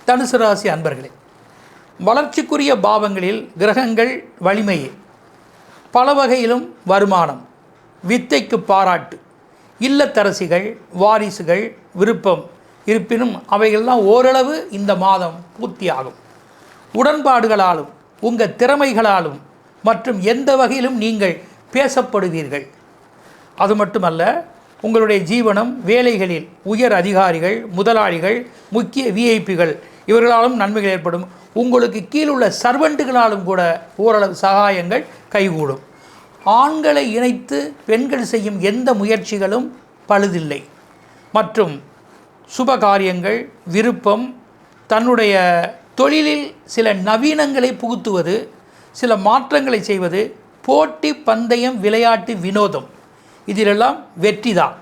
தனுசு ராசி அன்பர்களே, வளர்ச்சிக்குரிய பாவங்களில் கிரகங்கள் வலிமையே, பல வகையிலும் வருமானம், வித்தைக்கு பாராட்டு, இல்லத்தரசிகள் வாரிசுகள் விருப்பம் இருப்பினும் அவைகள்லாம் ஓரளவு இந்த மாதம் பூர்த்தியாகும். உடன்பாடுகளாலும் உங்கள் திறமைகளாலும் மற்றும் எந்த வகையிலும் நீங்கள் பேசப்படுவீர்கள். அது மட்டுமல்ல, உங்களுடைய ஜீவனம் வேலைகளில் உயர் அதிகாரிகள், முதலாளிகள், முக்கிய விஐபிகள் இவர்களாலும் நன்மைகள் ஏற்படும். உங்களுக்கு கீழுள்ள சர்வெண்ட்டுகளாலும் கூட ஓரளவு சகாயங்கள் கைகூடும். ஆண்களை இணைத்து பெண்கள் செய்யும் எந்த முயற்சிகளும் பழுதில்லை. மற்றும் சுப காரியங்கள், விருப்பம், தன்னுடைய தொழிலில் சில நவீனங்களை புகுத்துவது, சில மாற்றங்களை செய்வது, போட்டி பந்தயம், விளையாட்டு, வினோதம் இதிலெல்லாம் வெற்றி தான்.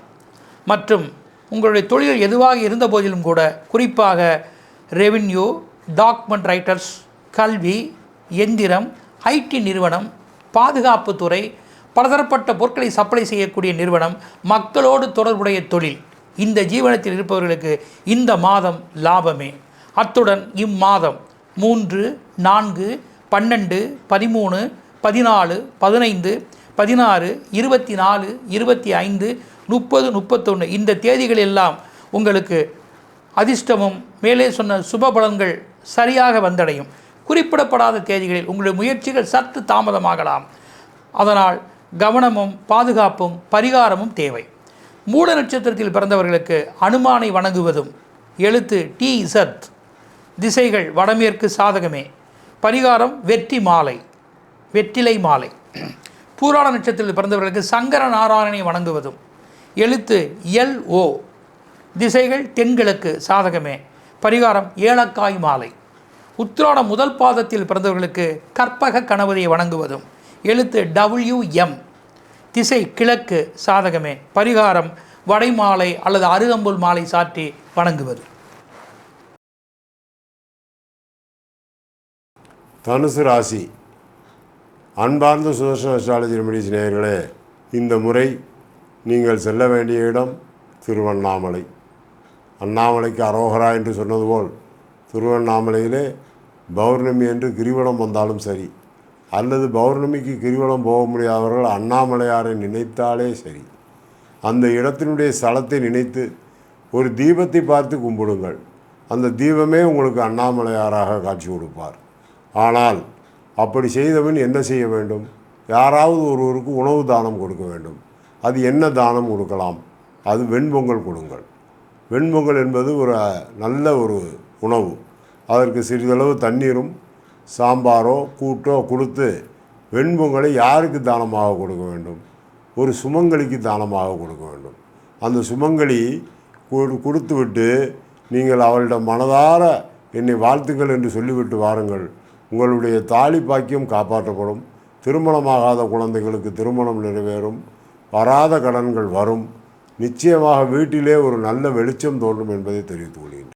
மற்றும் உங்களுடைய தொழில் எதுவாக இருந்த போதிலும் கூட, குறிப்பாக ரெவின்யூ, டாக்குமெண்ட் ரைட்டர்ஸ், கல்வி, எந்திரம், ஐடி நிறுவனம், பாதுகாப்புத்துறை, பலதரப்பட்ட பொருட்களை சப்ளை செய்யக்கூடிய நிறுவனம், மக்களோடு தொடர்புடைய தொழில், இந்த ஜீவனத்தில் இருப்பவர்களுக்கு இந்த மாதம் லாபமே. அத்துடன் இம்மாதம் 3, 4, 12, 13, 14, 15, 16, 24, 25, 30, 31 இந்த தேதிகள் எல்லாம் உங்களுக்கு அதிர்ஷ்டமும் மேலே சொன்ன சுப பலன்கள் சரியாக வந்தடையும். குறிப்பிடப்படாத தேதிகளில் உங்களுடைய முயற்சிகள் சற்று தாமதமாகலாம். அதனால் கவனமும் பாதுகாப்பும் பரிகாரமும் தேவை. மூல நட்சத்திரத்தில் பிறந்தவர்களுக்கு அனுமானை வணங்குவதும், எழுத்து TZ, திசைகள் வடமேற்கு சாதகமே. பரிகாரம் வெற்றி மாலை, வெற்றிலை மாலை. பூராட நட்சத்திரத்தில் பிறந்தவர்களுக்கு சங்கர நாராயணனை வணங்குவதும், எழுத்து LO, திசைகள் தென்கிழக்கு சாதகமே. பரிகாரம் ஏலக்காய் மாலை. உத்திராட முதல் பாதத்தில் பிறந்தவர்களுக்கு கற்பக கணபதியை வணங்குவதும், எழுத்து WM, திசை கிழக்கு சாதகமே. பரிகாரம் வடைமாலை அல்லது அருகம்புல் மாலை சாற்றி வணங்குவது. தனுசு ராசி அன்பார்ந்த சுதர்ஷன அஸ்ட்ராலஜி ரெமிடிஸ் நேயர்களே, இந்த முறை நீங்கள் செல்ல வேண்டிய இடம் திருவண்ணாமலை. அண்ணாமலைக்கு அரோகரா என்று சொன்னது போல் திருவண்ணாமலையிலே பௌர்ணமி என்று கிரிவலம் வந்தாலும் சரி, அல்லது பௌர்ணமிக்கு கிரிவலம் போக முடியாதவர்கள் அண்ணாமலையாரை நினைத்தாலே சரி, அந்த இடத்தினுடைய ஸ்தலத்தை நினைத்து ஒரு தீபத்தை பார்த்து கும்பிடுங்கள். அந்த தீபமே உங்களுக்கு அண்ணாமலையாராக காட்சி கொடுப்பார். ஆனால் அப்படி செய்தவன் என்ன செய்ய வேண்டும்? யாராவது ஒருவருக்கு உணவு தானம் கொடுக்க வேண்டும். அது என்ன தானம் கொடுக்கலாம்? அது வெண்பொங்கல் கொடுங்கள். வெண்பொங்கல் என்பது ஒரு நல்ல ஒரு உணவு. அதற்கு சிறிதளவு தண்ணீரும் சாம்பாரோ கூட்டோ கொடுத்து வெண்பொங்கலை யாருக்கு தானமாக கொடுக்க வேண்டும்? ஒரு சுமங்கலிக்கு தானமாக கொடுக்க வேண்டும். அந்த சுமங்கலி கொடுத்து விட்டு நீங்கள் அவளிடம் மனதார என்னை வாழ்த்துக்கள் என்று சொல்லிவிட்டு வாருங்கள். உங்களுடைய தாலி பாக்கியம் காப்பாற்றப்படும். திருமணமாகாத குழந்தைகளுக்கு திருமணம் நிறைவேறும். வராத கடன்கள் வரும். நிச்சயமாக வீட்டிலே ஒரு நல்ல வெளிச்சம் தோன்றும் என்பதை தெரிவித்துக் கொள்கிறேன்.